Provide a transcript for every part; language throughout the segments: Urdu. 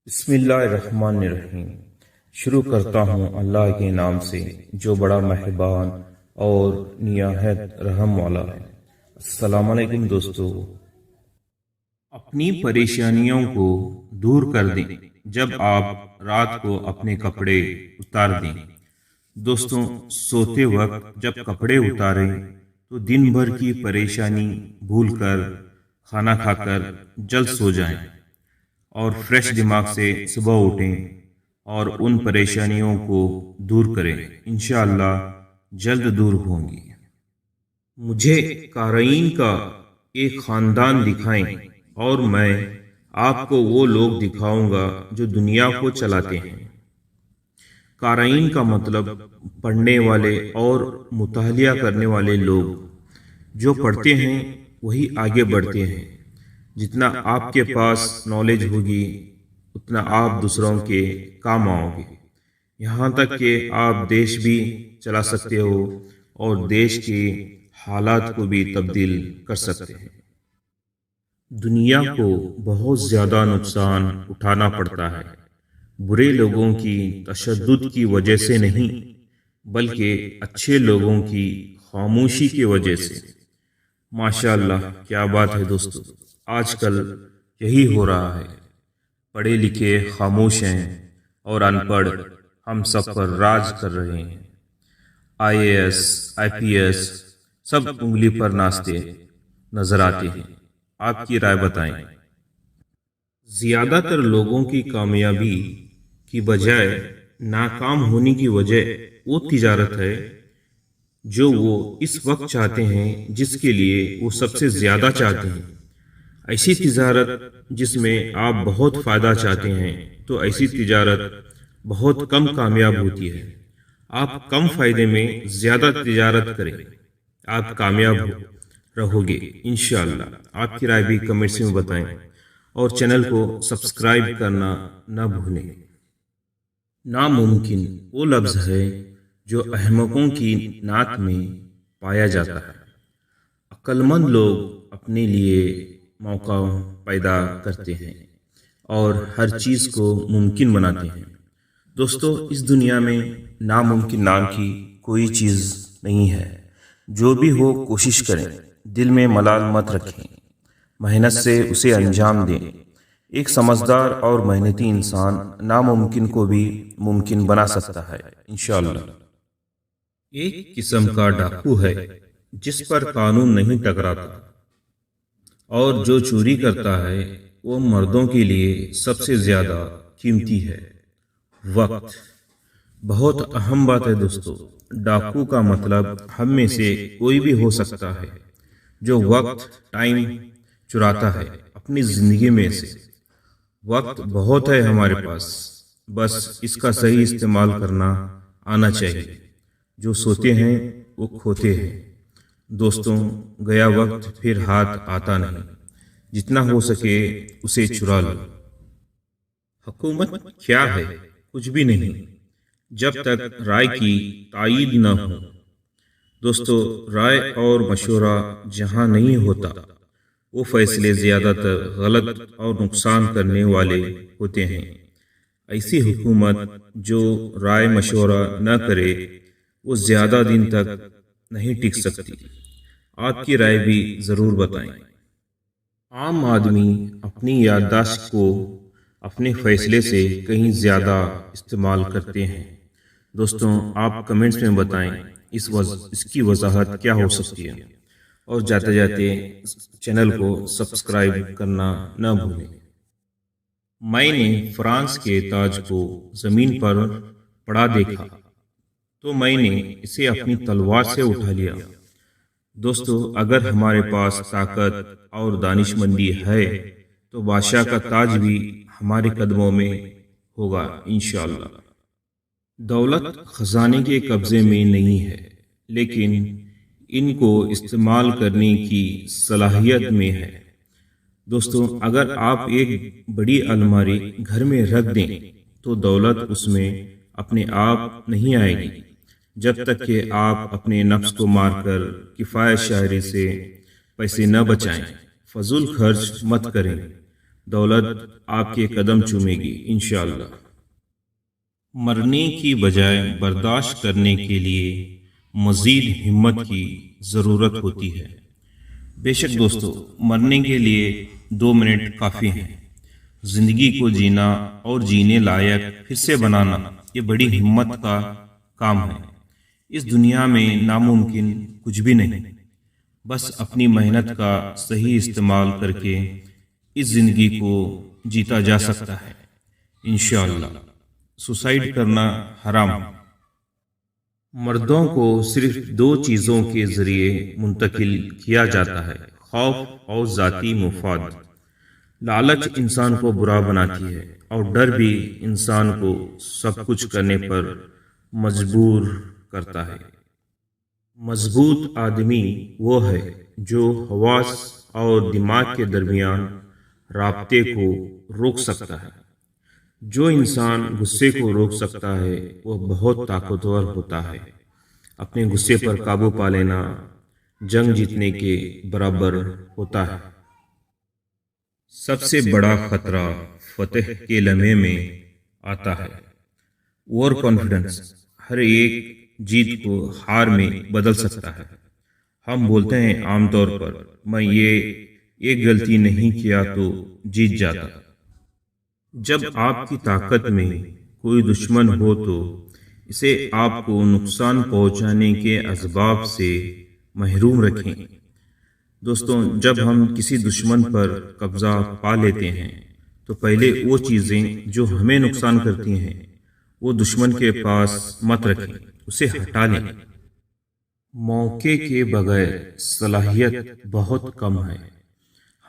بسم اللہ الرحمن الرحیم۔ شروع کرتا ہوں اللہ کے نام سے جو بڑا مہربان اور نہایت رحم والا ہے۔ السلام علیکم دوستو۔ اپنی پریشانیوں کو دور کر دیں جب آپ رات کو اپنے کپڑے اتار دیں۔ دوستوں، سوتے وقت جب کپڑے اتاریں تو دن بھر کی پریشانی بھول کر کھانا کھا کر جلد سو جائیں اور فریش دماغ سے صبح اٹھیں اور ان پریشانیوں کو دور کریں۔ انشاءاللہ جلد دور ہوں گی۔ مجھے قارئین کا ایک خاندان دکھائیں اور میں آپ کو وہ لوگ دکھاؤں گا جو دنیا کو چلاتے ہیں۔ قارئین کا مطلب پڑھنے والے اور مطالعہ کرنے والے لوگ۔ جو پڑھتے ہیں وہی آگے بڑھتے ہیں۔ جتنا آپ کے پاس نالج ہوگی اتنا آپ دوسروں کے کام آؤ گے، یہاں تک کہ آپ دیش بھی چلا سکتے ہو اور دیش کے حالات کو بھی تبدیل کر سکتے ہیں۔ دنیا کو بہت زیادہ نقصان اٹھانا پڑتا ہے، برے لوگوں کی تشدد کی وجہ سے نہیں بلکہ اچھے لوگوں کی خاموشی کی وجہ سے۔ ماشاءاللہ، کیا بات ہے دوستو، آج کل یہی ہو رہا ہے۔ پڑھے لکھے خاموش ہیں اور ان پڑھ ہم سب پر راج کر رہے ہیں۔ IAS IPS سب انگلی پر ناچتے نظر آتے ہیں۔ آپ کی رائے بتائیں۔ زیادہ تر لوگوں کی کامیابی کی بجائے ناکام ہونے کی وجہ وہ تجارت ہے جو وہ اس وقت چاہتے ہیں جس کے لیے وہ سب سے زیادہ چاہتے ہیں۔ ایسی تجارت جس میں آپ بہت فائدہ چاہتے ہیں تو ایسی تجارت بہت کم کامیاب ہوتی ہے۔ آپ کم فائدے میں زیادہ تجارت کریں، آپ کامیاب رہو گے انشاءاللہ۔ آپ کی رائے بھی کمنٹس میں بتائیں اور چینل کو سبسکرائب کرنا نہ بھولیں۔ ناممکن وہ لفظ ہے جو احمقوں کی نعت میں پایا جاتا ہے۔ عقل مند لوگ اپنے لیے موقع پیدا کرتے ہیں اور ہر چیز کو ممکن بناتے ہیں۔ دوستو، اس دنیا میں ناممکن نام کی کوئی چیز نہیں ہے۔ جو بھی ہو کوشش کریں، دل میں ملال مت رکھیں، محنت سے اسے انجام دیں۔ ایک سمجھدار اور محنتی انسان ناممکن کو بھی ممکن بنا سکتا ہے انشاءاللہ۔ ایک قسم کا ڈاکو ہے جس پر قانون نہیں ٹکراتا، اور جو چوری کرتا ہے وہ مردوں کے لیے سب سے زیادہ قیمتی ہے۔ وقت بہت اہم بات ہے دوستو۔ ڈاکو کا مطلب ہم میں سے کوئی بھی ہو سکتا ہے جو وقت ٹائم چراتا ہے اپنی زندگی میں سے۔ وقت بہت ہے ہمارے پاس، بس اس کا صحیح استعمال کرنا آنا چاہیے۔ جو سوتے ہیں وہ کھوتے ہیں۔ دوستوں، گیا وقت پھر ہاتھ آتا نہیں، جتنا ہو سکے اسے چرا لو۔ حکومت کیا ہے؟ کچھ بھی نہیں جب تک رائے کی تائید نہ ہو۔ دوستو، رائے اور مشورہ جہاں نہیں ہوتا وہ فیصلے زیادہ تر غلط اور نقصان کرنے والے ہوتے ہیں۔ ایسی حکومت جو رائے مشورہ نہ کرے وہ زیادہ دن تک نہیں ٹک سکتی۔ آپ کی رائے بھی ضرور بتائیں۔ عام آدمی اپنی یادداشت کو اپنے فیصلے سے کہیں زیادہ استعمال کرتے ہیں۔ دوستوں، آپ کمنٹس میں بتائیں اس کی وضاحت کیا ہو سکتی ہے، اور جاتے جاتے چینل کو سبسکرائب کرنا نہ بھولیں۔ میں نے فرانس کے تاج کو زمین پر پڑا دیکھا تو میں نے اسے اپنی تلوار سے اٹھا لیا۔ دوستو، اگر ہمارے پاس طاقت اور دانش مندی ہے تو بادشاہ کا تاج بھی ہمارے قدموں میں ہوگا انشاءاللہ۔ دولت خزانے کے قبضے میں نہیں ہے، لیکن ان کو استعمال کرنے کی صلاحیت میں ہے۔ دوستو، اگر آپ ایک بڑی الماری گھر میں رکھ دیں تو دولت اس میں اپنے آپ نہیں آئے گی جب تک کہ آپ اپنے نفس کو مار کر کفایت شاعری سے پیسے نہ بچائیں۔ فضول خرچ مت کریں، دولت آپ کے قدم چومے گی انشاءاللہ۔ مرنے کی بجائے برداشت کرنے کے لیے مزید ہمت کی ضرورت ہوتی ہے۔ بے شک دوستو، مرنے کے لیے 2 منٹ کافی ہیں۔ زندگی کو جینا اور جینے لائق پھر سے بنانا یہ بڑی ہمت کا کام ہے۔ اس دنیا میں ناممکن کچھ بھی نہیں، بس اپنی محنت کا صحیح استعمال کر کے اس زندگی کو جیتا جا سکتا ہے انشاءاللہ۔ سوسائڈ کرنا حرام ہے۔ مردوں کو صرف 2 چیزوں کے ذریعے منتقل کیا جاتا ہے، خوف اور ذاتی مفاد۔ لالچ انسان کو برا بناتی ہے اور ڈر بھی انسان کو سب کچھ کرنے پر مجبور کرتا ہے۔ مضبوط آدمی وہ ہے جو حواس اور دماغ کے درمیان رابطے کو روک سکتا ہے۔ جو انسان غصے کو روک سکتا ہے وہ بہت طاقتور ہوتا ہے۔ اپنے غصے پر قابو پا لینا جنگ جیتنے کے برابر ہوتا ہے۔ سب سے بڑا خطرہ فتح کے لمحے میں آتا ہے۔ اوور کانفیڈنس ہر ایک جیت کو ہار میں بدل سکتا ہے۔ ہم بولتے ہیں عام طور پر، میں یہ ایک غلطی نہیں کیا تو جیت جاتا۔ جب آپ کی طاقت میں کوئی دشمن ہو تو اسے آپ کو نقصان پہنچانے کے اسباب سے محروم رکھیں۔ دوستوں، جب ہم کسی دشمن پر قبضہ پا لیتے ہیں تو پہلے وہ چیزیں جو ہمیں نقصان کرتی ہیں وہ دشمن کے پاس مت رکھیں، اسے ہٹا لیں۔ موقع کے بغیر صلاحیت بہت کم ہے۔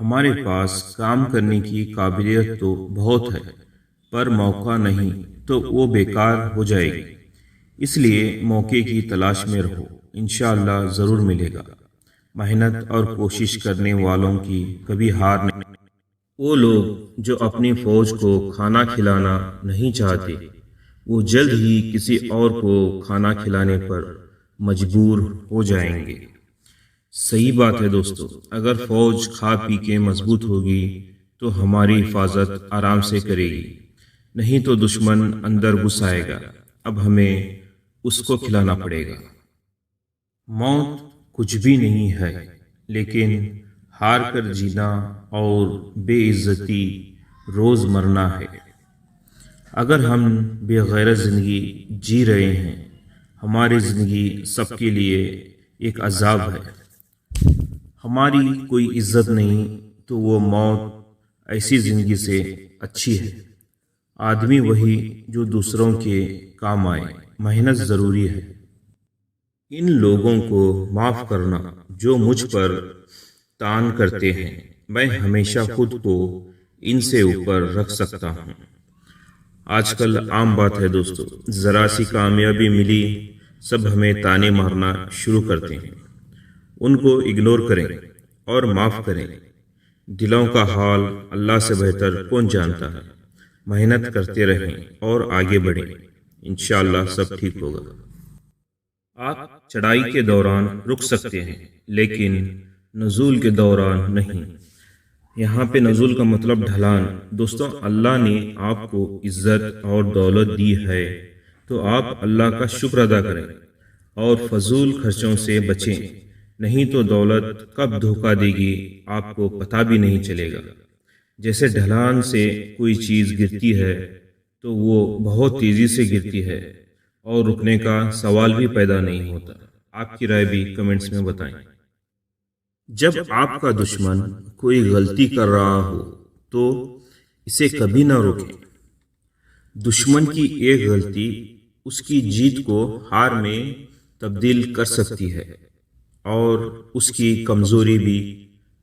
ہمارے پاس کام کرنے کی قابلیت تو بہت ہے، پر موقع نہیں تو وہ بیکار ہو جائے گی۔ اس لیے موقع کی تلاش میں رہو، انشاءاللہ ضرور ملے گا۔ محنت اور کوشش کرنے والوں کی کبھی ہار نہیں۔ وہ لوگ جو اپنی فوج کو کھانا کھلانا نہیں چاہتے، وہ جلد ہی کسی اور کو کھانا کھلانے پر مجبور ہو جائیں گے۔ صحیح بات ہے دوستو، اگر فوج کھا پی کے مضبوط ہوگی تو ہماری حفاظت آرام سے کرے گی، نہیں تو دشمن اندر گھس آئے گا، اب ہمیں اس کو کھلانا پڑے گا۔ موت کچھ بھی نہیں ہے، لیکن ہار کر جینا اور بے عزتی روز مرنا ہے۔ اگر ہم بے غیرت زندگی جی رہے ہیں، ہماری زندگی سب کے لیے ایک عذاب ہے۔ ہماری کوئی عزت نہیں تو وہ موت ایسی زندگی سے اچھی ہے۔ آدمی وہی جو دوسروں کے کام آئے۔ محنت ضروری ہے۔ ان لوگوں کو معاف کرنا جو مجھ پر طعن کرتے ہیں، میں ہمیشہ خود کو ان سے اوپر رکھ سکتا ہوں۔ آج کل عام بات ہے دوستو، ذرا سی کامیابی ملی سب ہمیں طعنے مارنا شروع کرتے ہیں۔ ان کو اگنور کریں اور معاف کریں۔ دلوں کا حال اللہ سے بہتر کون جانتا ہے۔ محنت کرتے رہیں اور آگے بڑھیں، انشاءاللہ سب ٹھیک ہوگا۔ آپ چڑھائی کے دوران رک سکتے ہیں لیکن نزول کے دوران نہیں۔ یہاں پہ نزول کا مطلب ڈھلان۔ دوستوں، اللہ نے آپ کو عزت اور دولت دی ہے تو آپ اللہ کا شکر ادا کریں اور فضول خرچوں سے بچیں، نہیں تو دولت کب دھوکہ دے گی آپ کو پتہ بھی نہیں چلے گا۔ جیسے ڈھلان سے کوئی چیز گرتی ہے تو وہ بہت تیزی سے گرتی ہے اور رکنے کا سوال بھی پیدا نہیں ہوتا۔ آپ کی رائے بھی کمنٹس میں بتائیں۔ جب آپ کا دشمن کوئی غلطی کر رہا ہو تو اسے کبھی نہ روکیں۔ دشمن کی ایک غلطی اس کی جیت کو ہار میں تبدیل کر سکتی ہے اور اس کی کمزوری بھی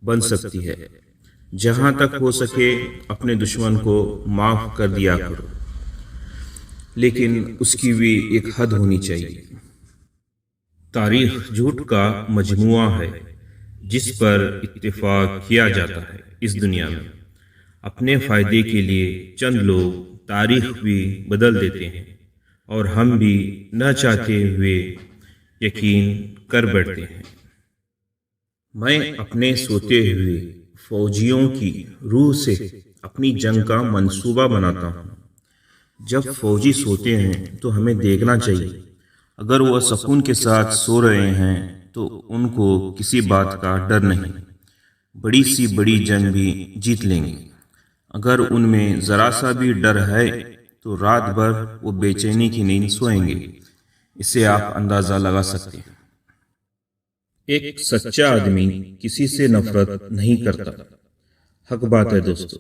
بن سکتی ہے۔ جہاں تک ہو سکے اپنے دشمن کو معاف کر دیا کرو، لیکن اس کی بھی ایک حد ہونی چاہیے۔ تاریخ جھوٹ کا مجموعہ ہے جس پر اتفاق کیا جاتا ہے۔ اس دنیا میں اپنے فائدے کے لیے چند لوگ تاریخ بھی بدل دیتے ہیں اور ہم بھی نہ چاہتے ہوئے یقین کر بیٹھتے ہیں۔ میں اپنے سوتے ہوئے فوجیوں کی روح سے اپنی جنگ کا منصوبہ بناتا ہوں۔ جب فوجی سوتے ہیں تو ہمیں دیکھنا چاہیے، اگر وہ سکون کے ساتھ سو رہے ہیں تو ان کو کسی بات کا ڈر نہیں، بڑی سی بڑی جنگ بھی جیت لیں گے۔ اگر ان میں ذرا سا بھی ڈر ہے تو رات بھر وہ بے چینی کی نیند سوئیں گے۔ اسے آپ اندازہ لگا سکتے ہیں۔ ایک سچا آدمی کسی سے نفرت نہیں کرتا۔ حق بات ہے دوستو۔